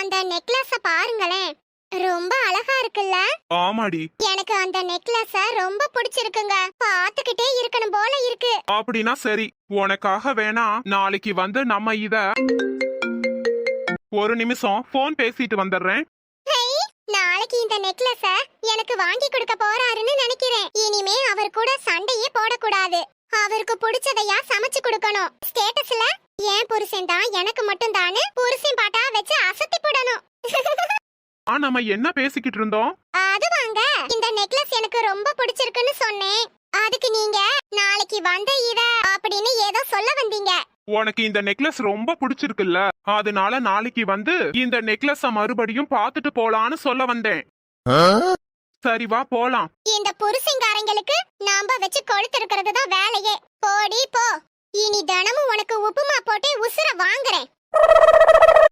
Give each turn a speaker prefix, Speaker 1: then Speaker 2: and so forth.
Speaker 1: அந்த நெக்லஸ பாருங்களேன், ரொம்ப அழகா இருக்குல்ல?
Speaker 2: ஆமாடி.
Speaker 1: எனக்கு அந்த நெக்லஸ ரொம்ப பிடிச்சிருக்குங்க. பாத்துக்கிட்டே இருக்கணும் போல இருக்கு.
Speaker 2: அப்படின்னா சரி, உனக்காக வேணா நாளைக்கு வந்து நம்ம இத ஒரு நிமிஷம் போன் பேசிட்டு வந்துடுறேன்.
Speaker 1: நாளைக்கு இந்த நெக்லஸ எனக்கு வாங்கி கொடுக்க போறாருன்னு நினைக்கிறேன். இனிமே அவர் கூட சண்டையே போடக்கூடாது. அவருக்கு பிடிச்சதையா சமைச்சு கொடுக்கணும். ஸ்டேட்டஸ்ல ஏன் புருஷன் தான் எனக்கு மட்டும் தானு புருஷன் பாட்டா வச்சு அசத்தி போடணும்.
Speaker 2: நம்ம என்ன பேசிக்கிட்டு இருந்தோம்?
Speaker 1: அது வாங்க, இந்த நெக்லஸ் எனக்கு ரொம்ப பிடிச்சிருக்குன்னு சொன்னேன். அதுக்கு நீங்க நாளைக்கு வந்து இத அப்படின்னு ஏதோ சொல்ல வந்தீங்க.
Speaker 2: உனக்கு இந்த நெக்லஸ் ரொம்ப பிடிச்சிருக்குல்ல, அதனால நாளைக்கு வந்து இந்த நெக்லஸ மறுபடியும் பாத்துட்டு போலான்னு சொல்ல வந்தேன். சரி வா போலாம்.
Speaker 1: இந்த புருஷங்காரங்களுக்கு நாம வச்சு கொளுத்திருக்கிறது தான் வேலையே. போடி போ. இனி தினமும் உனக்கு உப்புமா போட்டு உசுர வாங்குறேன்.